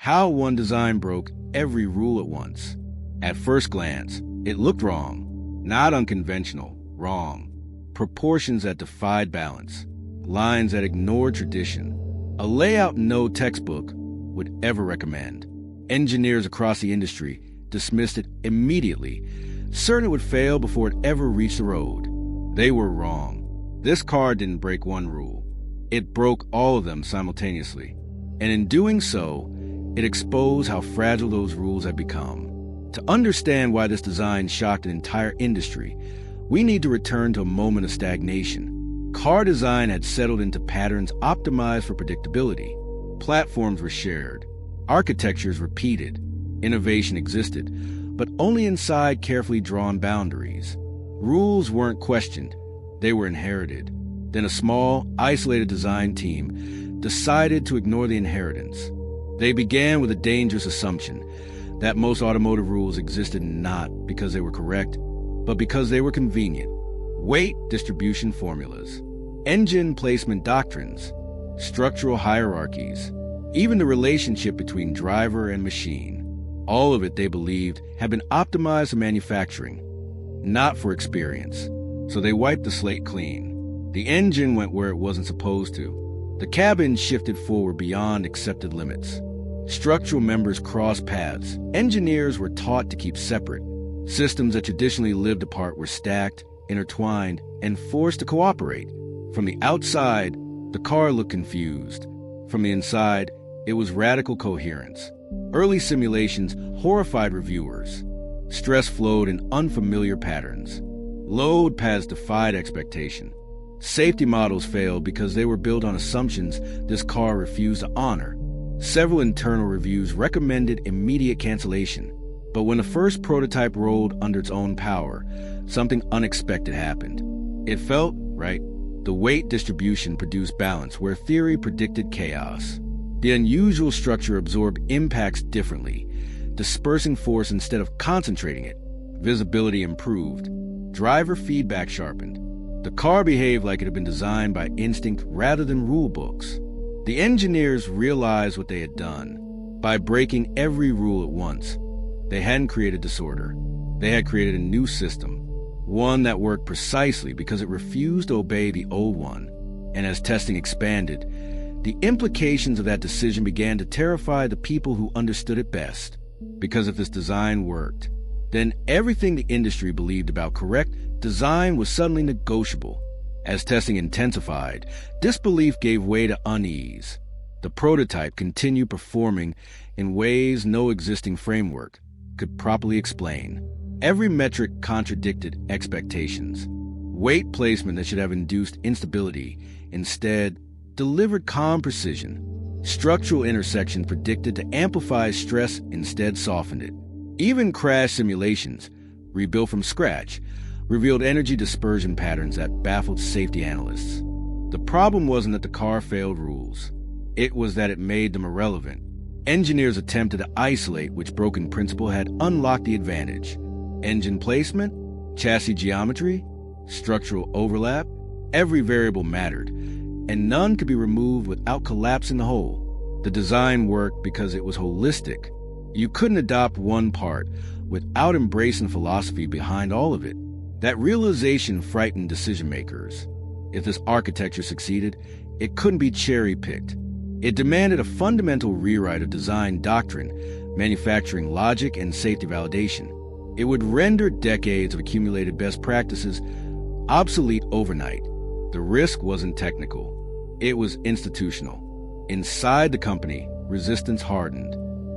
How one design broke every rule at once. At first glance, it looked wrong. Not unconventional, wrong. Proportions that defied balance. Lines that ignored tradition. A layout no textbook would ever recommend. Engineers across the industry dismissed it immediately, certain it would fail before it ever reached the road. They were wrong. This car didn't break one rule. It broke all of them simultaneously. And in doing so, it exposed how fragile those rules had become. To understand why this design shocked an entire industry, we need to return to a moment of stagnation. Car design had settled into patterns optimized for predictability. Platforms were shared. Architectures repeated. Innovation existed, but only inside carefully drawn boundaries. Rules weren't questioned. They were inherited. Then a small, isolated design team decided to ignore the inheritance. They began with a dangerous assumption that most automotive rules existed not because they were correct, but because they were convenient. Weight distribution formulas, engine placement doctrines, structural hierarchies, even the relationship between driver and machine. All of it, they believed, had been optimized for manufacturing, not for experience. So they wiped the slate clean. The engine went where it wasn't supposed to. The cabin shifted forward beyond accepted limits. Structural members crossed paths. Engineers were taught to keep separate. Systems that traditionally lived apart were stacked, intertwined, and forced to cooperate. From the outside, the car looked confused. From the inside, it was radical coherence. Early simulations horrified reviewers. Stress flowed in unfamiliar patterns. Load paths defied expectation. Safety models failed because they were built on assumptions this car refused to honor. Several internal reviews recommended immediate cancellation. But when the first prototype rolled under its own power, something unexpected happened. It felt right. The weight distribution produced balance where theory predicted chaos. The unusual structure absorbed impacts differently, dispersing force instead of concentrating it. Visibility improved. Driver feedback sharpened. The car behaved like it had been designed by instinct rather than rule books. The engineers realized what they had done. By breaking every rule at once, they hadn't created disorder. They had created a new system, one that worked precisely because it refused to obey the old one. And as testing expanded, the implications of that decision began to terrify the people who understood it best. Because if this design worked, then everything the industry believed about correct design was suddenly negotiable. As testing intensified, disbelief gave way to unease. The prototype continued performing in ways no existing framework could properly explain. Every metric contradicted expectations. Weight placement that should have induced instability instead delivered calm precision. Structural intersections predicted to amplify stress instead softened it. Even crash simulations, rebuilt from scratch, revealed energy dispersion patterns that baffled safety analysts. The problem wasn't that the car failed rules. It was that it made them irrelevant. Engineers attempted to isolate which broken principle had unlocked the advantage. Engine placement, chassis geometry, structural overlap, every variable mattered, and none could be removed without collapsing the whole. The design worked because it was holistic. You couldn't adopt one part without embracing philosophy behind all of it. That realization frightened decision makers. If this architecture succeeded, it couldn't be cherry-picked. It demanded a fundamental rewrite of design doctrine, manufacturing logic, and safety validation. It would render decades of accumulated best practices obsolete overnight. The risk wasn't technical. It was institutional. Inside the company, resistance hardened.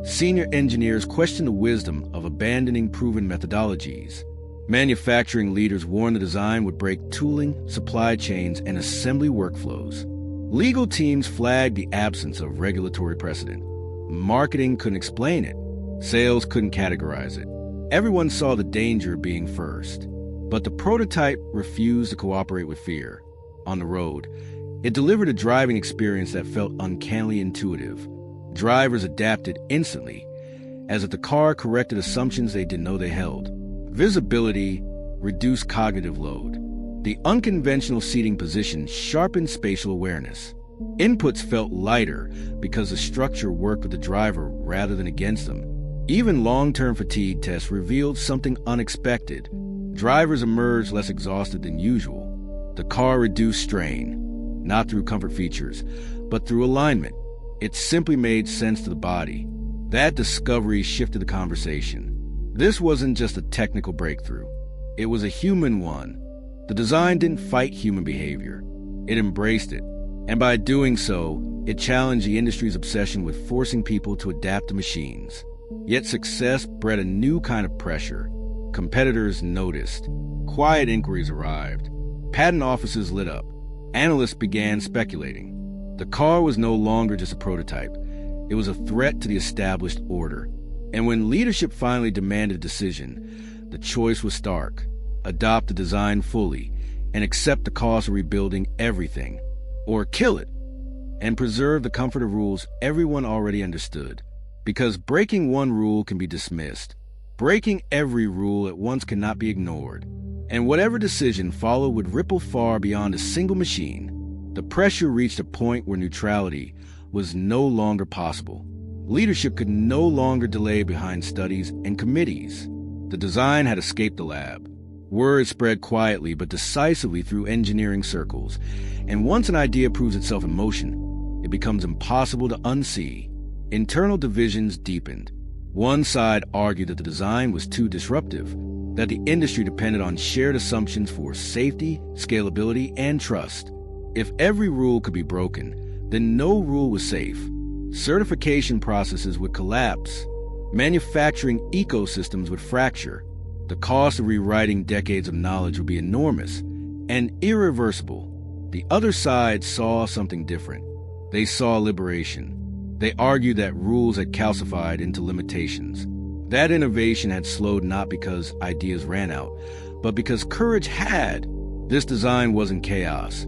Senior engineers questioned the wisdom of abandoning proven methodologies. Manufacturing leaders warned the design would break tooling, supply chains, and assembly workflows. Legal teams flagged the absence of regulatory precedent. Marketing couldn't explain it. Sales couldn't categorize it. Everyone saw the danger of being first. But the prototype refused to cooperate with fear. On the road, it delivered a driving experience that felt uncannily intuitive. Drivers adapted instantly, as if the car corrected assumptions they didn't know they held. Visibility reduced cognitive load. The unconventional seating position sharpened spatial awareness. Inputs felt lighter because the structure worked with the driver rather than against them. Even long-term fatigue tests revealed something unexpected. Drivers emerged less exhausted than usual. The car reduced strain, not through comfort features, but through alignment. It simply made sense to the body. That discovery shifted the conversation. This wasn't just a technical breakthrough. It was a human one. The design didn't fight human behavior. It embraced it. And by doing so, it challenged the industry's obsession with forcing people to adapt to machines. Yet success bred a new kind of pressure. Competitors noticed. Quiet inquiries arrived. Patent offices lit up. Analysts began speculating. The car was no longer just a prototype. It was a threat to the established order. And when leadership finally demanded a decision, the choice was stark. Adopt the design fully and accept the cost of rebuilding everything, or kill it and preserve the comfort of rules everyone already understood. Because breaking one rule can be dismissed. Breaking every rule at once cannot be ignored. And whatever decision followed would ripple far beyond a single machine. The pressure reached a point where neutrality was no longer possible. Leadership could no longer delay behind studies and committees. The design had escaped the lab. Word spread quietly but decisively through engineering circles. And once an idea proves itself in motion, it becomes impossible to unsee. Internal divisions deepened. One side argued that the design was too disruptive, that the industry depended on shared assumptions for safety, scalability, and trust. If every rule could be broken, then no rule was safe. Certification processes would collapse. Manufacturing ecosystems would fracture. The cost of rewriting decades of knowledge would be enormous and irreversible. The other side saw something different. They saw liberation. They argued that rules had calcified into limitations. That innovation had slowed not because ideas ran out, but because courage had. This design wasn't chaos.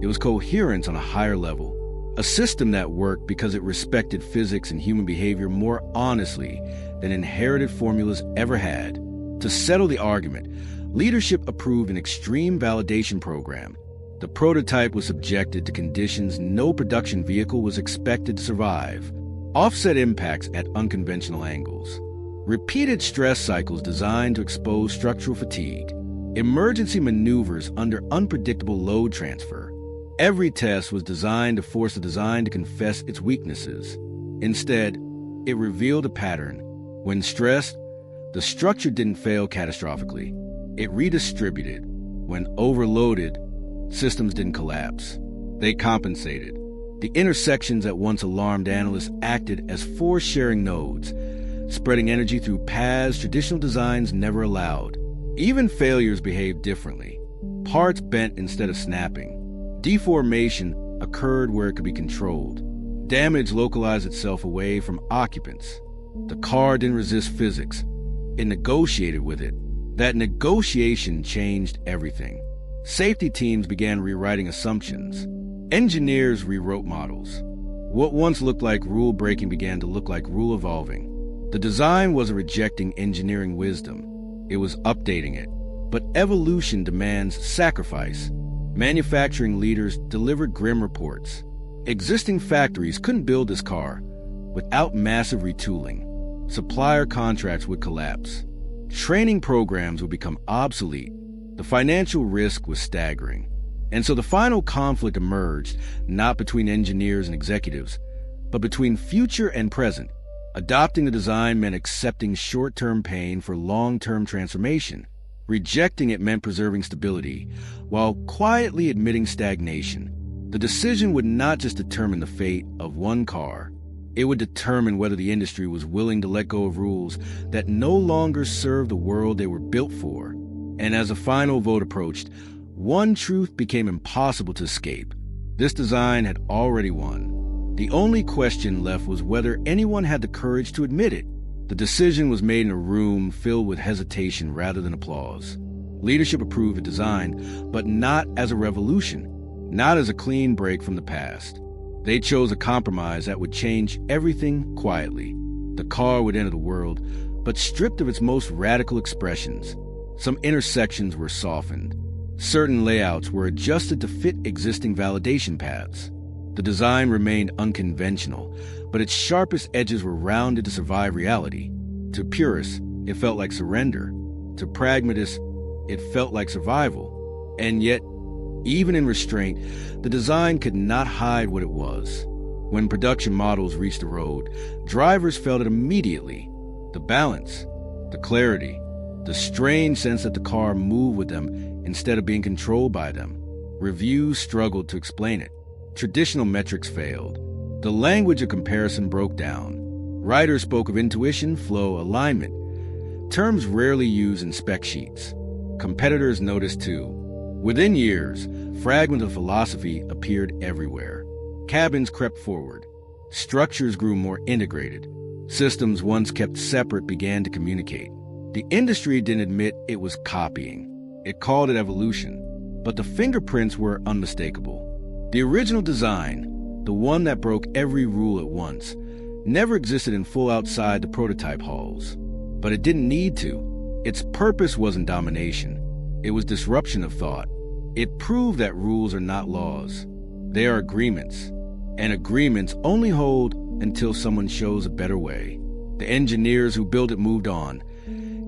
It was coherence on a higher level. A system that worked because it respected physics and human behavior more honestly than inherited formulas ever had. To settle the argument, leadership approved an extreme validation program. The prototype was subjected to conditions no production vehicle was expected to survive. Offset impacts at unconventional angles. Repeated stress cycles designed to expose structural fatigue. Emergency maneuvers under unpredictable load transfer. Every test was designed to force the design to confess its weaknesses. Instead, it revealed a pattern. When stressed, the structure didn't fail catastrophically. It redistributed. When overloaded, systems didn't collapse. They compensated. The intersections that once alarmed analysts acted as force-sharing nodes, spreading energy through paths traditional designs never allowed. Even failures behaved differently. Parts bent instead of snapping. Deformation occurred where it could be controlled. Damage localized itself away from occupants. The car didn't resist physics. It negotiated with it. That negotiation changed everything. Safety teams began rewriting assumptions. Engineers rewrote models. What once looked like rule breaking began to look like rule evolving. The design wasn't rejecting engineering wisdom. It was updating it. But evolution demands sacrifice. Manufacturing leaders delivered grim reports. Existing factories couldn't build this car without massive retooling. Supplier contracts would collapse. Training programs would become obsolete. The financial risk was staggering. And so the final conflict emerged, not between engineers and executives, but between future and present. Adopting the design meant accepting short-term pain for long-term transformation. Rejecting it meant preserving stability, while quietly admitting stagnation. The decision would not just determine the fate of one car. It would determine whether the industry was willing to let go of rules that no longer served the world they were built for. And as a final vote approached, one truth became impossible to escape. This design had already won. The only question left was whether anyone had the courage to admit it. The decision was made in a room filled with hesitation rather than applause. Leadership approved the design, but not as a revolution, not as a clean break from the past. They chose a compromise that would change everything quietly. The car would enter the world, but stripped of its most radical expressions. Some intersections were softened. Certain layouts were adjusted to fit existing validation paths. The design remained unconventional, but its sharpest edges were rounded to survive reality. To purists, it felt like surrender. To pragmatists, it felt like survival. And yet, even in restraint, the design could not hide what it was. When production models reached the road, drivers felt it immediately. The balance, the clarity, the strange sense that the car moved with them instead of being controlled by them. Reviews struggled to explain it. Traditional metrics failed. The language of comparison broke down. Writers spoke of intuition, flow, alignment, terms rarely used in spec sheets. Competitors noticed too. Within years, fragments of philosophy appeared everywhere. Cabins crept forward. Structures grew more integrated. Systems once kept separate began to communicate. The industry didn't admit it was copying. It called it evolution. But the fingerprints were unmistakable. The original design, the one that broke every rule at once, never existed in full outside the prototype halls. But it didn't need to. Its purpose wasn't domination. It was disruption of thought. It proved that rules are not laws. They are agreements. And agreements only hold until someone shows a better way. The engineers who built it moved on,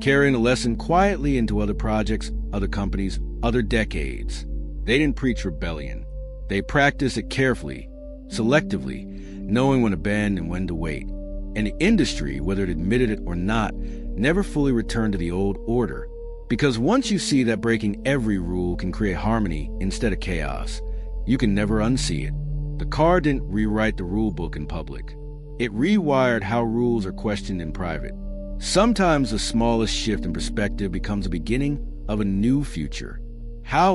carrying the lesson quietly into other projects, other companies, other decades. They didn't preach rebellion. They practiced it carefully, selectively, knowing when to bend and when to wait. And the industry, whether it admitted it or not, never fully returned to the old order. Because once you see that breaking every rule can create harmony instead of chaos, you can never unsee it. The car didn't rewrite the rule book in public. It rewired how rules are questioned in private. Sometimes the smallest shift in perspective becomes the beginning of a new future. How